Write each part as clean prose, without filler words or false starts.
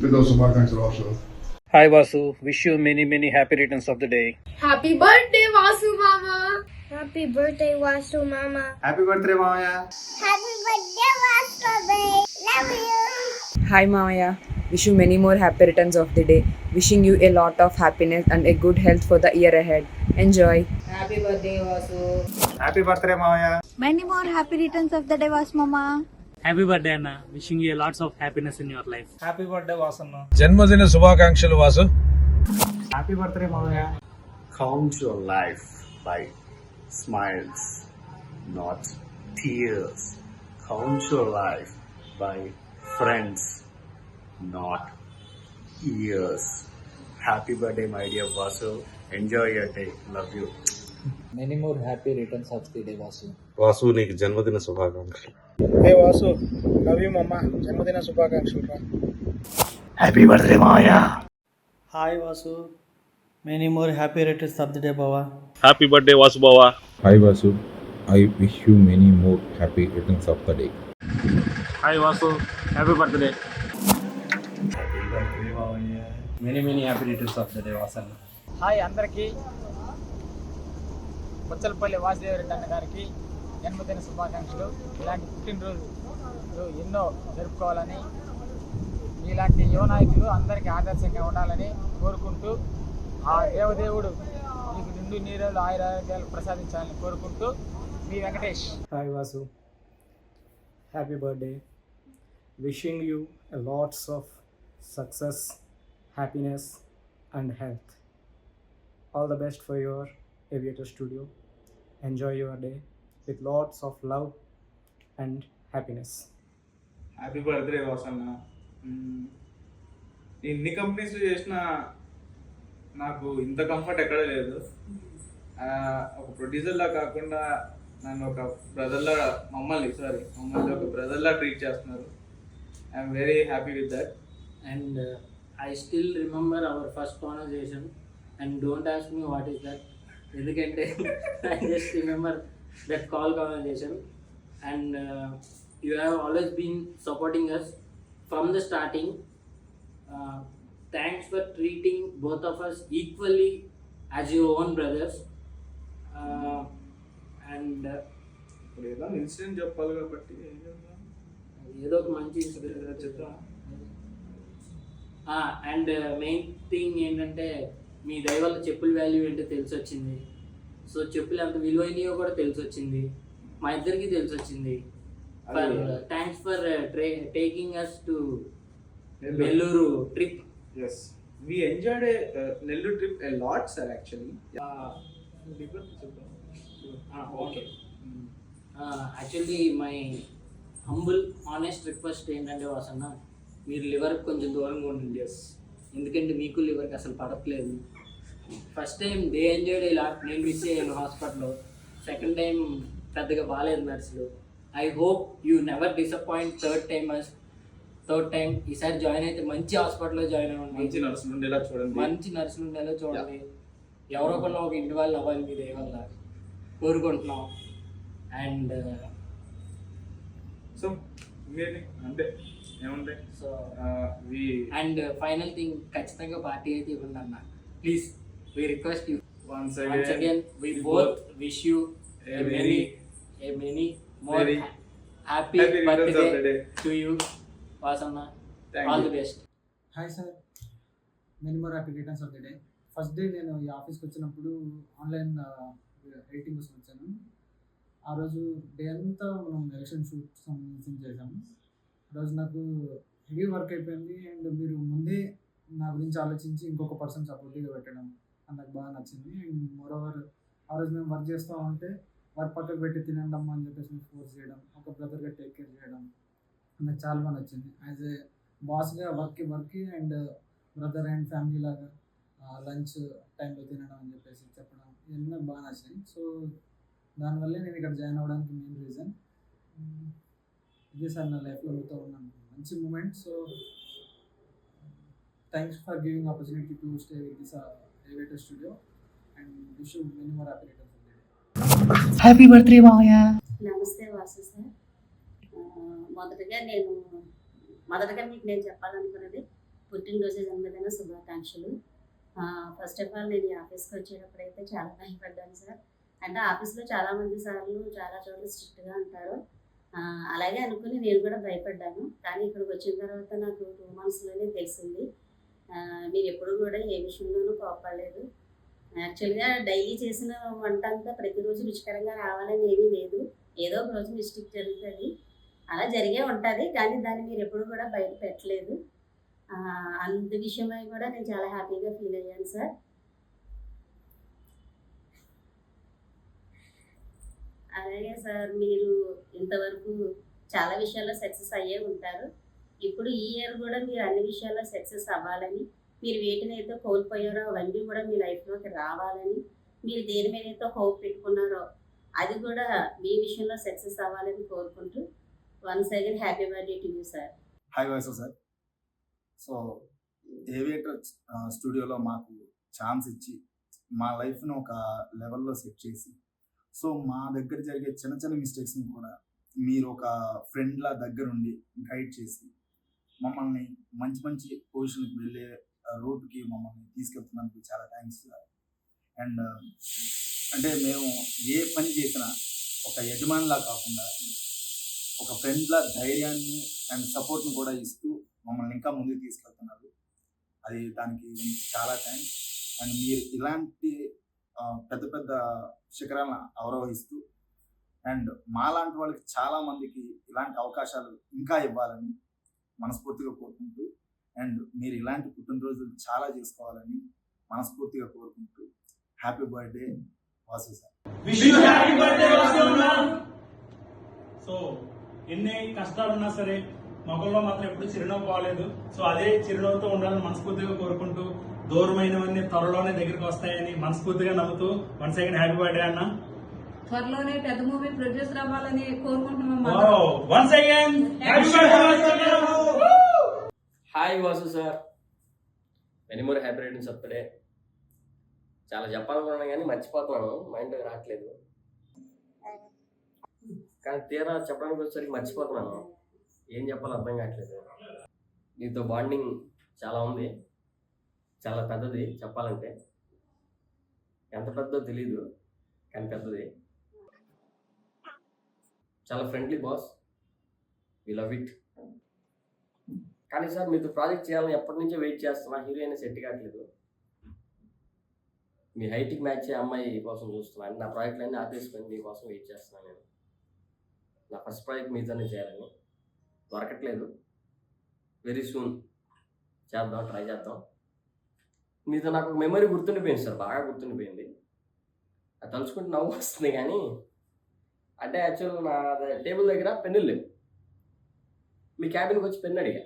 పుట్టినరోజు శుభాకాంక్షలు Vasu. Hi Vasu, wish you many happy returns of the day. Happy birthday, Vasu Mama! Happy birthday, Vasu Mama. Happy birthday మామయ్య. Happy birthday, Vasu Baby. Love you. Hi Maya, wish you many more happy returns of the day. Wishing you a lot of happiness and a good health for the year ahead. Enjoy. Happy birthday, Vasu. Happy birthday మామయ్య. Many more happy returns of the day, Vasu Mama. Happy birthday అన్న, wishing you lots of happiness in your life. Happy birthday వాసన్న. జన్మదిన శుభాకాంక్షలు Vasu. Happy birthday మామయ్య. Count your life by smiles, not tears. Count your life by friends, not years. Happy birthday, my dear Vasu. Enjoy your day. Love you. Many more happy returns of the day, Vasu. Vasu నీకు జన్మదిన శుభాకాంక్షలు. హే Vasu, love you మమ్మ. జన్మదిన శుభాకాంక్షలు. Happy birthday, Maya. Hi Vasu, many more happy returns of the day, Baba. Happy birthday Vasu బావా. Hi Vasu, I wish you many more happy returns of the day. Hi Vasu, happy birthday. Many happy returns of the day, Vasu. Hi అందరికీ. బొచ్చలపల్లి వాసుదేవరెడ్డి అన్న గారికి జన్మదిన శుభాకాంక్షలు. ఇలాంటి పుట్టినరోజు ఎన్నో జరుపుకోవాలని, ఇలాంటి యువ నాయకులు అందరికీ ఆదర్శంగా ఉండాలని కోరుకుంటూ, ఆ దేవదేవుడు మీకు నిండు నీరేళ్ళు ఆయురారోగ్యాలు ప్రసాదించాలని కోరుకుంటూ, మీ Venkatesh. Hi Vasu, happy birthday. Wishing you a lots of success, happiness and health. All the best for your Aviator Studio. Enjoy your day with lots of love and happiness. Happy birthday Vasanna. ఎన్ని companies చేసిన నాకు ఇంత comfort ఎక్కడ లేదు. ఒక ప్రొడ్యూసర్లా కాకుండా నన్ను ఒక బ్రదర్లా మమ్మల్ని ఒక బ్రదర్లా ట్రీట్ చేస్తున్నారు. I'm very happy with that. And I still remember our first conversation, and don't ask me what is that. ఎందుకంటే I just remember that call conversation, and you have always been supporting us from the starting. Thanks for treating both of us equally as your own brothers. And ఇప్పుడు ఏదో incident చెప్పాలి కాబట్టి ఏదో ఒక మంచి incident చెప్తాం. And main thing ఏంటంటే, మీ దయ వల్ల చెప్పుల వాల్యూ ఏంటో తెలిసి వచ్చింది. సో చెప్పులు ఎంత విలువైనయో కూడా తెలిసి వచ్చింది, మా ఇద్దరికి తెలిసి వచ్చింది. Thanks for taking us to Nellore trip. Yes, we enjoyed a Nellore trip a lot, sir, actually. Okay, actually my humble honest request ఏంటంటే వాసన్న, మీరు లివర్కి కొంచెం దూరంగా ఉండండి. ఎందుకంటే మీకు లివర్కి అసలు పడట్లేదు. ఫస్ట్ టైం దే ఎంజాయ్డ్ ఇలా, నేను మిస్ అయ్యాను హాస్పిటల్లో. సెకండ్ టైం పెద్దగా బాగాలేదు నర్సులు. I hope you never disappoint third time. ఈసారి జాయిన్ అయితే మంచి హాస్పిటల్లో జాయిన్ అవ్వండి. మంచి నర్సులు ఉండేలా చూడండి. ఎవరో ఒకళ్ళు ఒక ఇంటి వాళ్ళు అవ్వాలి మీ దయ వల్ల కోరుకుంటున్నాం. అండ్ సో అంతే ఏముంటాయి. సో అండ్ ఫైనల్ థింగ్, ఖచ్చితంగా పార్టీ అయితే ఇవ్వండి అన్న, please. We request you once again. We both wish you a many more happy birthday to you, Vasanna. All the best. Hi sir, many more happy returns of the day. First day నేను ఈ ఆఫీస్కి వచ్చినప్పుడు online editing కోసం వచ్చాను. ఆ రోజు day అంతా మనం ఎలక్షన్ షూట్ సంబంధించి చేసాము. ఆ రోజు నాకు హెవీ వర్క్ అయిపోయింది, అండ్ మీరు ముందే నా గురించి ఆలోచించి ఇంకొక పర్సన్ సపోర్టివ్గా పెట్టడం నాకు బాగా నచ్చింది. అండ్ మోరోవర్ ఆ రోజు మేము వర్క్ చేస్తూ ఉంటే వర్క్ పక్కకు పెట్టి తినండమ్మా అని చెప్పేసి మేము ఫోర్స్ చేయడం, ఒక బ్రదర్గా టేక్ కేర్ చేయడం నాకు చాలా బాగా నచ్చింది. యాజ్ ఏ బాస్గా work and brother and family లాగా లంచ్ టైంలో తినడం అని చెప్పేసి చెప్పడం, ఇవన్నీ నాకు బాగా నచ్చినాయి. సో దానివల్లే నేను ఇక్కడ జాయిన్ అవ్వడానికి మెయిన్ రీజన్ ఇదే సార్. నా లైఫ్లో మీతో ఉన్నాను మంచి moment. So thanks for giving opportunity to stay with this Aviator Studio, and wish you many more happy returns of the day. Happy birthday Maya. నమస్తే వాసు సార్. మొదటగా మీకు నేను చెప్పాలనుకున్నది, పుట్టినరోజు జన్మదిన శుభాకాంక్షలు. ఫస్ట్ ఆఫ్ ఆల్ నేను ఈ ఆఫీస్కి వచ్చేటప్పుడైతే చాలా భయపడ్డాను సార్. అంటే ఆఫీస్లో చాలామంది సార్లు చాలా చోట్ల స్ట్రిక్ట్గా ఉంటారు. అలాగే అనుకుని నేను కూడా భయపడ్డాను. కానీ ఇక్కడికి వచ్చిన తర్వాత నాకు 2 monthsలోనే తెలిసింది మీరు ఎప్పుడు కూడా ఏ విషయంలోనూ కోప్పడలేదు. యాక్చువల్గా డైలీ చేసిన వంట అంతా ప్రతిరోజు రుచికరంగా రావాలని ఏమీ లేదు. ఏదో ఒక రోజు మిస్టేక్ జరుగుతుంది, అలా జరిగే ఉంటుంది. కానీ దాన్ని మీరు ఎప్పుడు కూడా బయట పెట్టలేదు. అంత విషయమై కూడా నేను చాలా హ్యాపీగా ఫీల్ అయ్యాను సార్. అలాగే సార్ మీరు ఇంతవరకు చాలా విషయాల్లో సక్సెస్ అయ్యే ఉంటారు. ఇప్పుడు ఈ ఇయర్ కూడా మీరు అన్ని విషయాల్లో సక్సెస్ అవ్వాలని, మీరు వేటినైతే కోల్పోయారో అవన్నీ కూడా మీ లైఫ్లోకి రావాలని, మీరు దేని మీద అయితే హోప్ పెట్టుకున్నారో అది కూడా మీ విషయంలో సక్సెస్ అవ్వాలని కోరుకుంటూ once again happy birthday to you sir. Hi Vasu sir. So aviator స్టూడియోలో మాకు ఛాన్స్ ఇచ్చి మా లైఫ్ను ఒక లెవెల్లో సెట్ చేసి, సో మా దగ్గర జరిగే చిన్న చిన్న మిస్టేక్స్ని కూడా మీరు ఒక ఫ్రెండ్లా దగ్గరుండి గైడ్ చేసి మమ్మల్ని మంచి మంచి పొజిషన్కి వెళ్ళే రూట్కి మమ్మల్ని తీసుకెళ్తున్నందుకు చాలా థ్యాంక్స్ సార్. అండ్ అంటే మేము ఏ పని చేసినా ఒక యజమానిలా కాకుండా ఒక ఫ్రెండ్లా ధైర్యాన్ని అండ్ సపోర్ట్ని కూడా ఇస్తూ మమ్మల్ని ఇంకా ముందుకు తీసుకెళ్తున్నారు. అది దానికి మీకు చాలా థ్యాంక్స్. అండ్ మీరు ఇలాంటి పెద్ద పెద్ద శిఖరాలను అవరోహిస్తూ అండ్ మాలాంటి వాళ్ళకి చాలామందికి ఇలాంటి అవకాశాలు ఇంకా ఇవ్వాలని మనస్ఫూర్తిగా కోరుకుంటూ, అండ్ మీరు ఇలాంటి పుట్టినరోజులు చాలా చేసుకోవాలని మనస్ఫూర్తిగా కోరుకుంటూ happy birthday Vasu sir. So ఎన్ని కష్టాలున్నా సరే మొగల్లో మాత్రం ఎప్పుడు చిరునవ్వు పోలేదు. సో అదే చిరునవ్వుతో ఉండాలని మనస్ఫూర్తిగా కోరుకుంటూ, దూరమైనవన్నీ త్వరలోనే దగ్గరికి వస్తాయని మనస్ఫూర్తిగా నమ్ముతూ వన్ సెకండ్ హ్యాపీ బర్త్డే అన్న. త్వరలోనే పెద్ద మూవీ ప్రొడ్యూసర్ అవ్వాలని కోరుకుంటున్నాం. One second happy birthday. Hi Vasu sir, many more happy returns of the day. చాలా చెప్పాలనుకున్నాను కానీ మర్చిపోతున్నాను, మైండ్లోకి రావట్లేదు. కానీ తీరా చెప్పడానికి వచ్చేసరికి మర్చిపోతున్నాను, ఏం చెప్పాలో అర్థం కావట్లేదు. నీతో బాండింగ్ చాలా ఉంది, చాలా పెద్దది. చెప్పాలంటే ఎంత పెద్దదో తెలీదు, కానీ పెద్దది. చాలా friendly boss, we love it. కానీ సార్ మీతో ప్రాజెక్ట్ చేయాలని ఎప్పటి నుంచో వెయిట్ చేస్తున్నా, హీరోయిన్ సెట్ కావట్లేదు. మీ హైట్కి మ్యాచ్ అయ్యే అమ్మాయి కోసం చూస్తున్నాను. నా ప్రాజెక్ట్లన్నీ ఆపేసుకొని మీకోసం వెయిట్ చేస్తున్నాను. నేను నా ఫస్ట్ ప్రాజెక్ట్ మీతోనే చేయాలని, దొరకట్లేదు. వెరీ సూన్ చేద్దాం, ట్రై చేద్దాం. మీతో నాకు ఒక మెమరీ గుర్తుండిపోయింది సార్, బాగా గుర్తుండిపోయింది. అది తలుచుకుంటే నవ్వు వస్తుంది. కానీ అంటే యాక్చువల్ నా టేబుల్ దగ్గర పెన్నులు లేవు. మీ క్యాబిన్కి వచ్చి పెన్ను అడిగా.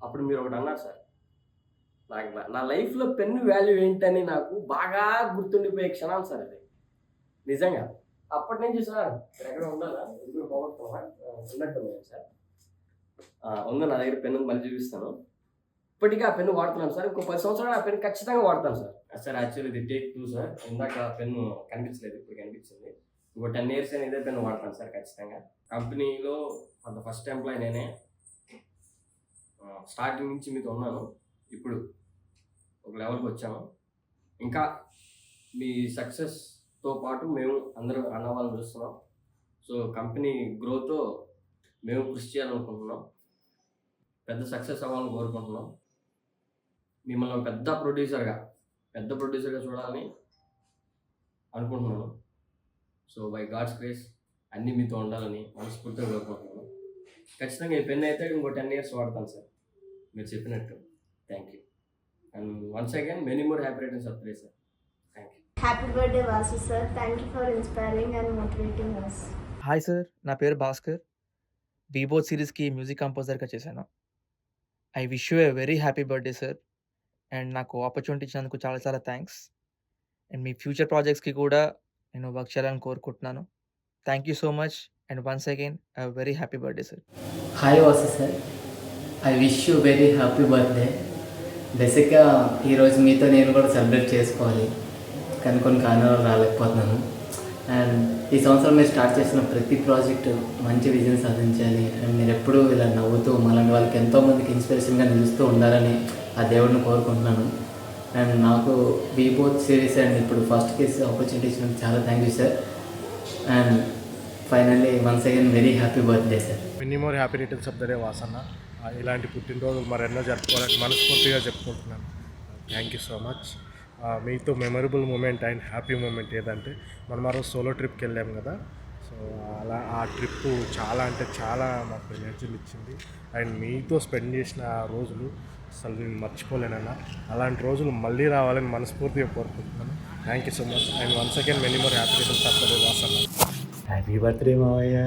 అప్పుడు మీరు ఒకటి అన్నారు సార్, నాకు నా లైఫ్లో పెన్ను వాల్యూ ఏంటని నాకు బాగా గుర్తుండిపోయే క్షణాలు సార్ అది. నిజంగా అప్పటి నుంచి సార్ ఎక్కడ ఉండాలా, ఎందుకు పోగొట్టుకున్నా ఉన్నట్టుంది సార్. ఉంది నా దగ్గర పెన్ను, మళ్ళీ చూపిస్తాను. ఇప్పటికీ ఆ పెన్ను వాడుతున్నాను సార్. ఇంకో 10 సంవత్సరాలు ఆ పెన్ను ఖచ్చితంగా వాడతాను సార్. సార్ యాక్చువల్లీ ఇది టేక్ 2 సార్. ఇందాక పెన్ను కనిపించలేదు, ఇప్పుడు కనిపించింది. ఇంకో 10 years నేను ఇదే పెన్ను వాడతాను సార్ ఖచ్చితంగా. కంపెనీలో అంత ఫస్ట్ ఎంప్లాయ్ నేనే. స్టార్టింగ్ నుంచి మీతో ఉన్నాను, ఇప్పుడు ఒక లెవెల్కి వచ్చాము. ఇంకా మీ సక్సెస్తో పాటు మేము అందరూ రన్ అవ్వాలని చూస్తున్నాం. సో కంపెనీ గ్రోత్తో మేము కృషి చేయాలనుకుంటున్నాం, పెద్ద సక్సెస్ అవ్వాలని కోరుకుంటున్నాం. మిమ్మల్ని పెద్ద ప్రొడ్యూసర్గా చూడాలని అనుకుంటున్నాను. సో బై గాడ్స్ గ్రేస్ అన్నీ మీతో ఉండాలని మనస్ఫూర్తిగా కోరుకుంటున్నాను. ఖచ్చితంగా ఈ పెన్ అయితే ఇంకో 10 years వాడతాను సార్, మీరు చెప్పినట్టు. Thank you. And once again many more happy returns of the day sir. Thank you. Happy birthday Vasu sir. Thank you for inspiring and motivating us. Hi sir, నా పేరు భాస్కర్. బీబోత్ సిరీస్కి మ్యూజిక్ కంపోజర్గా చేశాను. I wish you a very happy birthday sir. And నాకు opportunity ఇచ్చినందుకు చాలా చాలా thanks. And me future ప్రాజెక్ట్స్కి కూడా నేను work చేయాలని కోరుకుంటున్నాను. Thank you so much. And once again very happy birthday sir. Hi Vasu sir, I wish you very happy birthday. బేసిక్గా ఈరోజు మీతో నేను కూడా సెలబ్రేట్ చేసుకోవాలి, కానీ కొన్ని కారణాలు రాలేకపోతున్నాను. అండ్ ఈ సంవత్సరం మీరు స్టార్ట్ చేసిన ప్రతి ప్రాజెక్ట్ మంచి విజయం సాధించాలి అండ్ మీరు ఎప్పుడూ ఇలా నవ్వుతూ అలాంటి వాళ్ళకి ఎంతోమందికి ఇన్స్పిరేషన్గా నిలుస్తూ ఉండాలని ఆ దేవుడిని కోరుకుంటున్నాను. అండ్ నాకు వి బోత్ సిరీస్ అండ్ ఇప్పుడు ఫస్ట్ కేసు ఆపర్చునిటీ ఇచ్చినందుకు చాలా thank you sir. And finally once again very happy birthday sir. Many more happy returns of the day వాసన్న. ఇలాంటి పుట్టినరోజులు మరెన్నో జరుపుకోవాలని మనస్ఫూర్తిగా చెప్పుకుంటున్నాను. Thank you so much. మీతో memorable moment and happy moment ఏదంటే మనం ఆ రోజు సోలో ట్రిప్కి వెళ్ళాం కదా. సో అలా ఆ ట్రిప్ చాలా అంటే చాలా మాకు ఎనర్జీలు ఇచ్చింది. అండ్ మీతో స్పెండ్ చేసిన ఆ రోజులు అసలు నేను మర్చిపోలేనన్నా. అలాంటి రోజులు మళ్ళీ రావాలని మనస్ఫూర్తిగా కోరుకుంటున్నాను. Thank you so much. And once again many more happy returns of the day Vasanna. Happy birthday మావయ్య.